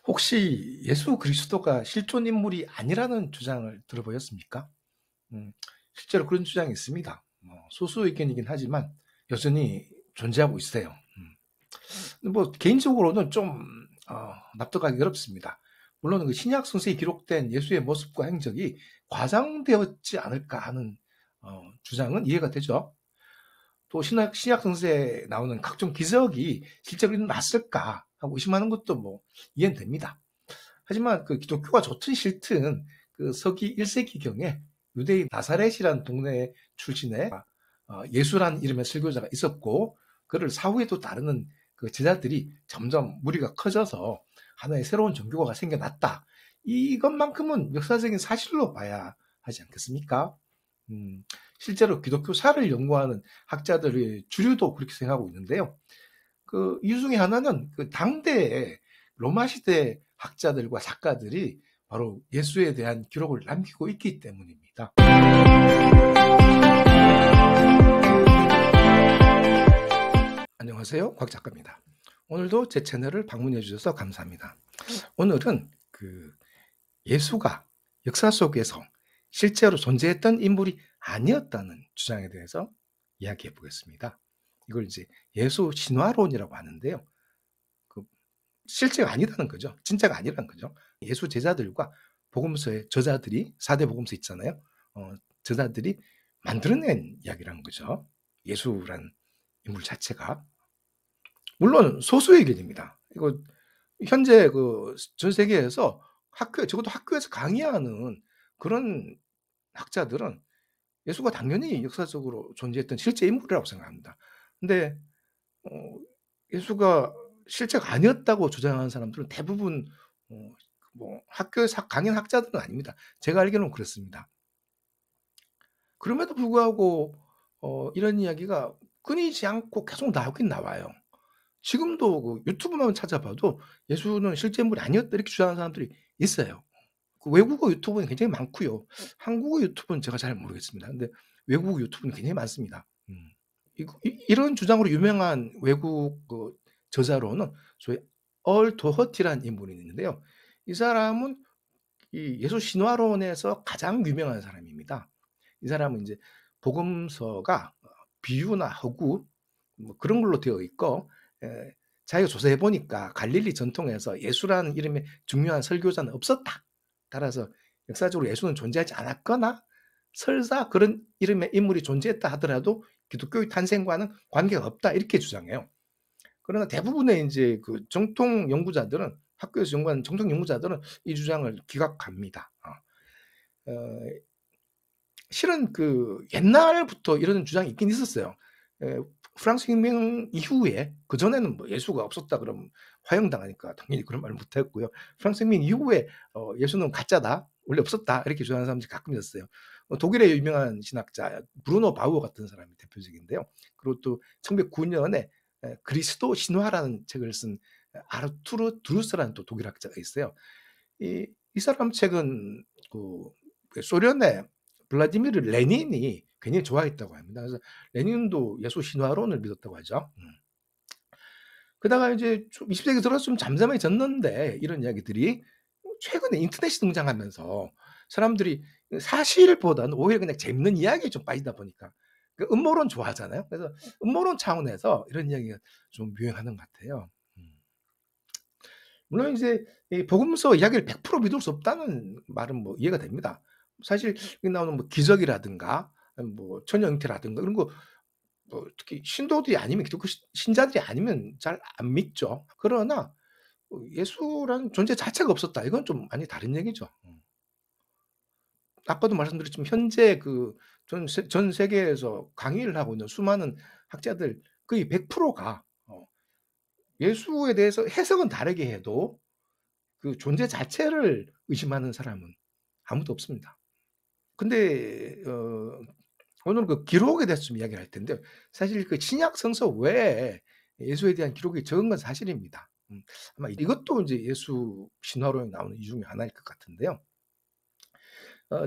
혹시 예수 그리스도가 실존 인물이 아니라는 주장을 들어보셨습니까? 음, 실제로 그런 주장이 있습니다. 소수 의견이긴 하지만 여전히 존재하고 있어요. 개인적으로는 좀 납득하기 어렵습니다. 물론 그 신약 성서에 기록된 예수의 모습과 행적이 과장되었지 않을까 하는 주장은 이해가 되죠. 또 신약 성서에 나오는 각종 기적이 실제로 일어났을까 하고 의심하는 것도 이해는 됩니다. 하지만 그 기독교가 좋든 싫든 그 서기 1세기경에 유대인 나사렛이라는 동네 출신의 예수라는 이름의 설교자가 있었고, 그를 사후에도 따르는 그 제자들이 점점 무리가 커져서 하나의 새로운 종교가 생겨났다. 이것만큼은 역사적인 사실로 봐야 하지 않겠습니까? 실제로 기독교사를 연구하는 학자들의 주류도 그렇게 생각하고 있는데요. 그 이유 중에 하나는 그 당대의 로마 시대 학자들과 작가들이 바로 예수에 대한 기록을 남기고 있기 때문입니다. 안녕하세요, 곽 작가입니다. 오늘도 제 채널을 방문해 주셔서 감사합니다. 오늘은 그 예수가 역사 속에서 실제로 존재했던 인물이 아니었다는 주장에 대해서 이야기해 보겠습니다. 이걸 이제 예수 신화론이라고 하는데요. 실제가 아니라는 거죠. 진짜가 아니라는 거죠. 예수 제자들과 복음서의 저자들이 4대 복음서 있잖아요. 저자들이 만들어낸 이야기라는 거죠. 예수란 인물 자체가. 물론 소수의 의견입니다. 이거 현재 그 전 세계에서 적어도 학교에서 강의하는 그런 학자들은 예수가 당연히 역사적으로 존재했던 실제 인물이라고 생각합니다. 근데 예수가 실제가 아니었다고 주장하는 사람들은 대부분 학교에서 강연 학자들은 아닙니다. 제가 알기로는 그렇습니다. 그럼에도 불구하고 이런 이야기가 끊이지 않고 계속 나오긴 나와요. 지금도 그 유튜브만 찾아봐도 예수는 실제 인물이 아니었다 이렇게 주장하는 사람들이 있어요. 그 외국어 유튜브는 굉장히 많고요. 한국어 유튜브는 제가 잘 모르겠습니다. 근데 외국 유튜브는 굉장히 많습니다. 이런 주장으로 유명한 외국 그 저자로는 소위 얼 도허티라는 인물이 있는데요. 이 사람은 이 예수 신화론에서 가장 유명한 사람입니다. 이 사람은 이제 복음서가 비유나 허구 그런 걸로 되어 있고, 자기가 조사해 보니까 갈릴리 전통에서 예수라는 이름의 중요한 설교자는 없었다. 따라서 역사적으로 예수는 존재하지 않았거나 설사 그런 이름의 인물이 존재했다 하더라도 기독교의 탄생과는 관계가 없다 이렇게 주장해요. 그러나 대부분의 이제 그 정통 연구자들은 학교에서 연구하는 정통 연구자들은 이 주장을 기각합니다. 실은 그 옛날부터 이런 주장이 있긴 있었어요. 프랑스 혁명 이후에 그 전에는 예수가 없었다 그러면 화형당하니까 당연히 그런 말을 못했고요. 프랑스 혁명 이후에 예수는 가짜다, 원래 없었다 이렇게 주장하는 사람들이 가끔 있었어요. 독일의 유명한 신학자 브루노 바우어 같은 사람이 대표적인데요. 그리고 또 1909년에 그리스도 신화라는 책을 쓴 아르투르 드루스라는 또 독일 학자가 있어요. 이 사람 책은 그 소련의 블라디미르 레닌이 굉장히 좋아했다고 합니다. 그래서 레닌도 예수 신화론을 믿었다고 하죠. 그러다가 이제 20세기 들어서 좀 잠잠해졌는데 이런 이야기들이 최근에 인터넷이 등장하면서 사람들이 사실보다는 오히려 그냥 재밌는 이야기에 좀 빠지다 보니까 그 음모론 좋아하잖아요. 그래서 음모론 차원에서 이런 이야기가 좀 유행하는 것 같아요. 물론 이제 이 복음서 이야기를 100% 믿을 수 없다는 말은 이해가 됩니다. 사실 여기 나오는 기적이라든가 천녀 형태라든가 이런 거 특히 신도들이 아니면 기독교 신자들이 아니면 잘 안 믿죠. 그러나 예수라는 존재 자체가 없었다. 이건 좀 많이 다른 얘기죠. 아까도 말씀드렸지만 현재 그 전 세계에서 강의를 하고 있는 수많은 학자들 거의 100%가 예수에 대해서 해석은 다르게 해도 그 존재 자체를 의심하는 사람은 아무도 없습니다. 근데 오늘 그 기록에 대해서 좀 이야기를 할 텐데요. 사실 그 신약 성서 외에 예수에 대한 기록이 적은 건 사실입니다. 아마 이것도 이제 예수 신화론에 나오는 이유 중에 하나일 것 같은데요.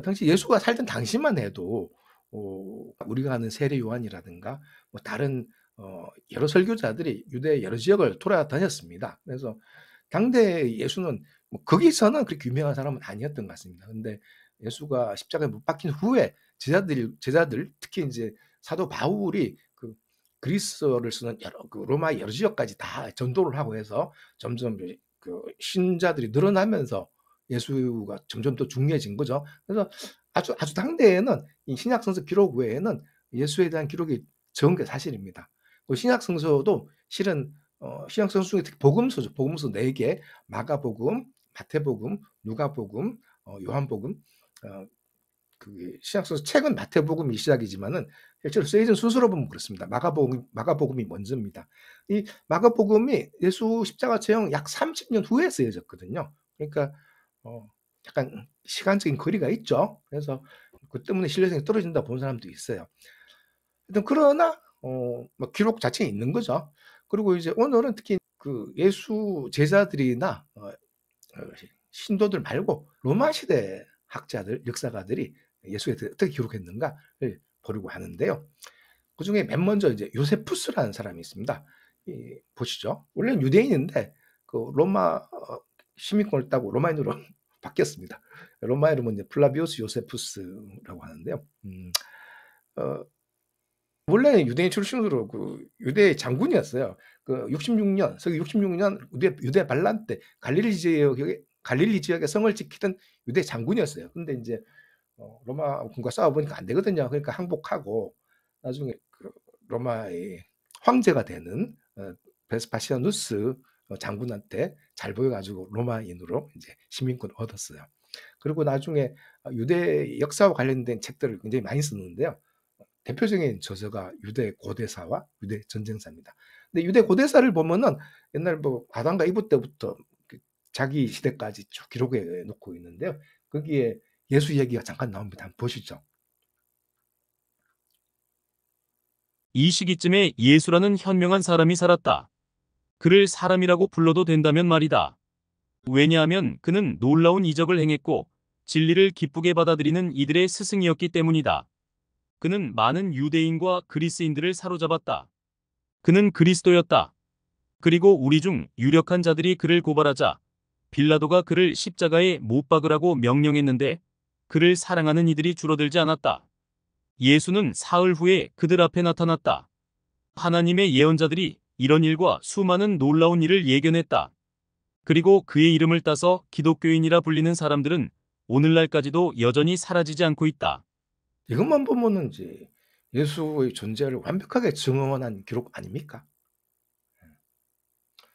당시 예수가 살던 당시만 해도 우리가 아는 세례 요한이라든가 다른 여러 설교자들이 유대 여러 지역을 돌아다녔습니다. 그래서 당대 예수는 뭐 거기서는 그렇게 유명한 사람은 아니었던 것 같습니다. 근데 예수가 십자가에 못 박힌 후에 제자들 특히 이제 사도 바울이 그 그리스어를 쓰는 그 로마 여러 지역까지 다 전도를 하고 해서 점점 그 신자들이 늘어나면서 예수가 점점 더 중요해진 거죠. 그래서 아주 당대에는 이 신약 성서 기록 외에는 예수에 대한 기록이 적은 게 사실입니다. 또 신약 성서도 실은 신약 성서 중에 특히 복음서죠. 복음서 4개, 마가복음, 마태복음, 누가복음, 요한복음. 그 신약 성서 책은 마태복음이 시작이지만은 실제로 쓰여진 순서로 보면 그렇습니다. 마가복음이 먼저입니다. 이 마가복음이 예수 십자가 처형 약 30년 후에 쓰여졌거든요. 그러니까 약간 시간적인 거리가 있죠. 그래서 그 때문에 신뢰성이 떨어진다 보는 사람도 있어요. 하여튼 그러나 뭐 기록 자체에 있는 거죠. 그리고 이제 오늘은 특히 그 예수 제자들이나 신도들 말고 로마 시대 학자들, 역사가들이 예수에 대해 어떻게 기록했는가를 보려고 하는데요. 그 중에 맨 먼저 이제 요세푸스라는 사람이 있습니다. 보시죠. 원래는 유대인인데 그 로마 시민권을 따고 로마인으로 바뀌었습니다. 로마 이름은 이제 플라비우스 요세푸스라고 하는데요. 원래 유대인 출신으로 그 유대 장군이었어요. 그 66년, 서기 66년 유대 반란 때 갈릴리 지역에 성을 지키던 유대 장군이었어요. 근데 이제 로마군과 싸워보니까 안 되거든요. 그러니까 항복하고 나중에 그 로마의 황제가 되는 베스파시아누스 장군한테 잘 보여가지고 로마인으로 이제 시민권 얻었어요. 그리고 나중에 유대 역사와 관련된 책들을 굉장히 많이 쓰는데요. 대표적인 저서가 유대 고대사와 유대 전쟁사입니다. 근데 유대 고대사를 보면은 옛날 뭐 아담과 이브 때부터 자기 시대까지 쭉 기록해 놓고 있는데요. 거기에 예수 얘기가 잠깐 나옵니다. 한번 보시죠. 이 시기쯤에 예수라는 현명한 사람이 살았다. 그를 사람이라고 불러도 된다면 말이다. 왜냐하면 그는 놀라운 이적을 행했고 진리를 기쁘게 받아들이는 이들의 스승이었기 때문이다. 그는 많은 유대인과 그리스인들을 사로잡았다. 그는 그리스도였다. 그리고 우리 중 유력한 자들이 그를 고발하자 빌라도가 그를 십자가에 못 박으라고 명령했는데 그를 사랑하는 이들이 줄어들지 않았다. 예수는 사흘 후에 그들 앞에 나타났다. 하나님의 예언자들이 이런 일과 수많은 놀라운 일을 예견했다. 그리고 그의 이름을 따서 기독교인이라 불리는 사람들은 오늘날까지도 여전히 사라지지 않고 있다. 이것만 보면은 이제 예수의 존재를 완벽하게 증언한 기록 아닙니까?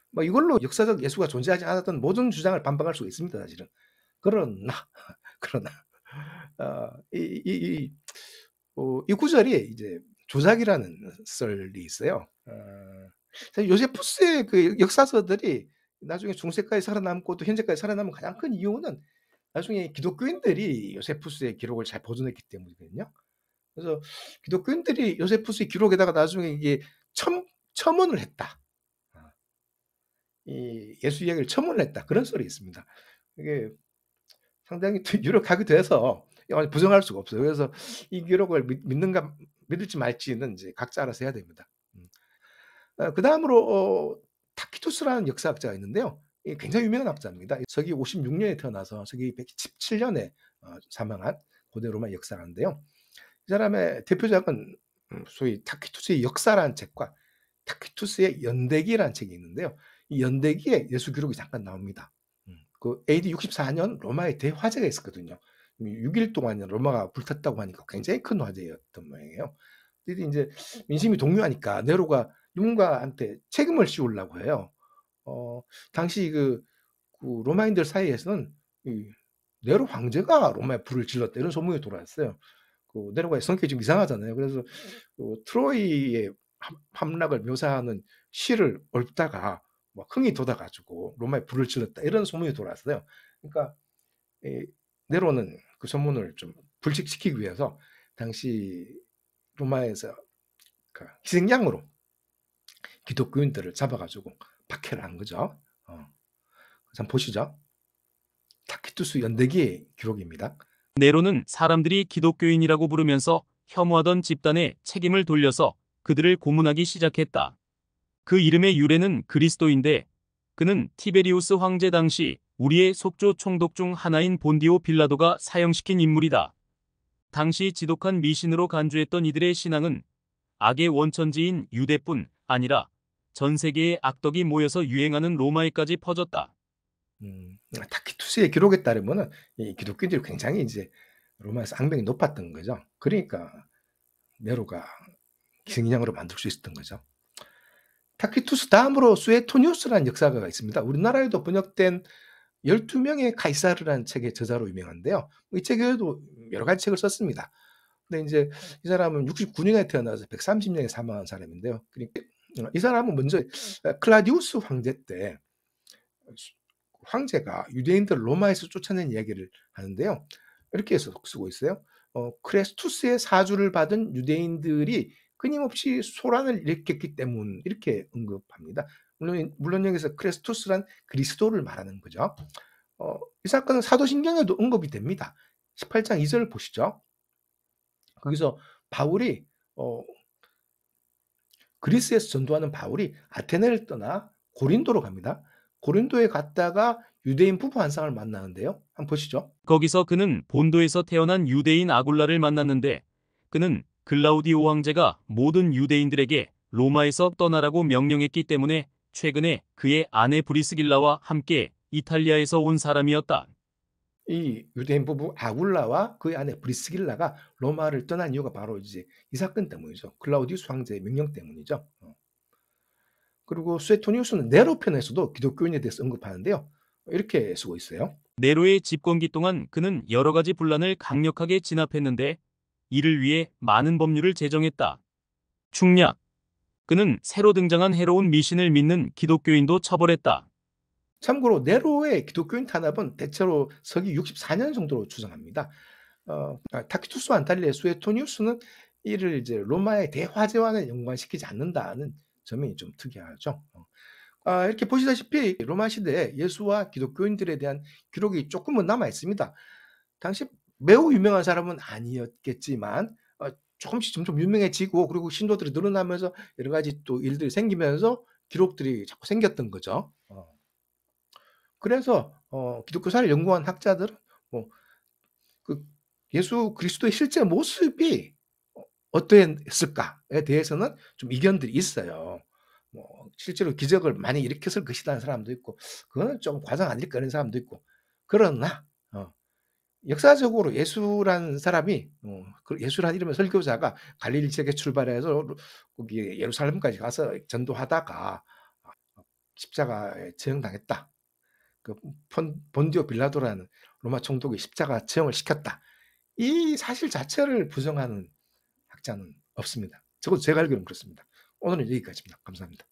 뭐 이걸로 역사적 예수가 존재하지 않았던 모든 주장을 반박할 수 있습니다, 사실은. 그러나 그러나 이 구절이 이제 조작이라는 썰이 있어요. 사실 요세푸스의 그 역사서들이 나중에 중세까지 살아남고 또 현재까지 살아남은 가장 큰 이유는 나중에 기독교인들이 요세푸스의 기록을 잘 보존했기 때문이거든요. 그래서 기독교인들이 요세푸스의 기록에다가 나중에 이게 첨언을 했다. 이 예수 이야기를 첨언을 했다. 그런 썰이 있습니다. 이게 상당히 유력하기도 해서 부정할 수가 없어요. 그래서 이 기록을 믿을지 말지는 이제 각자 알아서 해야 됩니다. 그 다음으로 타키투스라는 역사학자가 있는데요. 굉장히 유명한 학자입니다. 서기 56년에 태어나서 서기 117년에 사망한 고대 로마 역사가인데요. 이 사람의 대표작은 소위 타키투스의 역사라는 책과 타키투스의 연대기라는 책이 있는데요. 이 연대기에 예수 기록이 잠깐 나옵니다. 그 AD 64년 로마에 대화재가 있었거든요. 6일 동안 로마가 불탔다고 하니까 굉장히 큰 화재였던 모양이에요. 근데 이제 민심이 동요하니까 네로가 누군가한테 책임을 씌우려고 해요. 당시 그 로마인들 사이에서는 이 네로 황제가 로마에 불을 질렀다 이런 소문이 돌아왔어요. 그 네로가 성격이 좀 이상하잖아요. 그래서 그 트로이의 함락을 묘사하는 시를 읊다가 막 흥이 돋아가지고 로마에 불을 질렀다 이런 소문이 돌아왔어요. 그러니까 네로는 그 소문을 좀 불식시키기 위해서 당시 로마에서 그 희생양으로 기독교인들을 잡아가지고 박해를 한 거죠. 한번 보시죠. 타키투스 연대기의 기록입니다. 네로는 사람들이 기독교인이라고 부르면서 혐오하던 집단에 책임을 돌려서 그들을 고문하기 시작했다. 그 이름의 유래는 그리스도인데 그는 티베리우스 황제 당시 우리의 속조 총독 중 하나인 본디오 빌라도가 사형시킨 인물이다. 당시 지독한 미신으로 간주했던 이들의 신앙은 악의 원천지인 유대뿐 아니라 전 세계의 악덕이 모여서 유행하는 로마에까지 퍼졌다. 타키투스의 기록에 따르면은 이 기독교인들이 굉장히 이제 로마에서 악명이 높았던 거죠. 그러니까 네로가 기생양으로 만들 수 있었던 거죠. 타키투스 다음으로 수에토니우스라는 역사가가 있습니다. 우리나라에도 번역된 12명의 카이사르라는 책의 저자로 유명한데요. 이 책에도 여러 가지 책을 썼습니다. 근데 이제 이 사람은 69년에 태어나서 130년에 사망한 사람인데요. 그러니까 이 사람은 먼저 클라디우스 황제 때 황제가 유대인들을 로마에서 쫓아낸 이야기를 하는데요. 이렇게 해서 쓰고 있어요. 크레스투스의 사주를 받은 유대인들이 끊임없이 소란을 일으켰기 때문 이렇게 언급합니다. 물론 여기서 크레스투스란 그리스도를 말하는 거죠. 이 사건은 사도신경에도 언급이 됩니다. 18장 2절 보시죠. 거기서 바울이 그리스에서 전도하는 바울이 아테네를 떠나 고린도로 갑니다. 고린도에 갔다가 유대인 부부 한 쌍을 만나는데요. 한번 보시죠. 거기서 그는 본도에서 태어난 유대인 아굴라를 만났는데 그는 글라우디오 황제가 모든 유대인들에게 로마에서 떠나라고 명령했기 때문에 최근에 그의 아내 브리스길라와 함께 이탈리아에서 온 사람이었다. 이 유대인 부부 아굴라와 그의 아내 브리스길라가 로마를 떠난 이유가 바로 이제 이 사건 때문이죠. 클라우디우스 황제의 명령 때문이죠. 그리고 수에토니우스는 네로 편에서도 기독교인에 대해서 언급하는데요. 이렇게 쓰고 있어요. 네로의 집권기 동안 그는 여러 가지 분란을 강력하게 진압했는데 이를 위해 많은 법률을 제정했다. 충략. 그는 새로 등장한 해로운 미신을 믿는 기독교인도 처벌했다. 참고로 네로의 기독교인 탄압은 대체로 서기 64년 정도로 추정합니다. 타키투스와 안탈리아의 수에토니우스는 이를 이제 로마의 대화재와는 연관시키지 않는다는 점이 좀 특이하죠. 이렇게 보시다시피 로마 시대에 예수와 기독교인들에 대한 기록이 조금은 남아 있습니다. 당시 매우 유명한 사람은 아니었겠지만 조금씩 점점 유명해지고 그리고 신도들이 늘어나면서 여러 가지 또 일들이 생기면서 기록들이 자꾸 생겼던 거죠. 그래서 기독교사를 연구한 학자들은 뭐 그 예수 그리스도의 실제 모습이 어떠했을까에 대해서는 좀 이견들이 있어요. 뭐 실제로 기적을 많이 일으켰을 것이라는 사람도 있고 그거는 좀 과장 아닐까 하는 사람도 있고 그러나 역사적으로 예수라는 사람이 그 예수라는 이름의 설교자가 갈릴리 지역에 출발해서 거기 예루살렘까지 가서 전도하다가 십자가에 처형당했다. 그 본디오 빌라도라는 로마 총독이 십자가 처형을 시켰다. 이 사실 자체를 부정하는 학자는 없습니다. 적어도 제가 알기로는 그렇습니다. 오늘은 여기까지입니다. 감사합니다.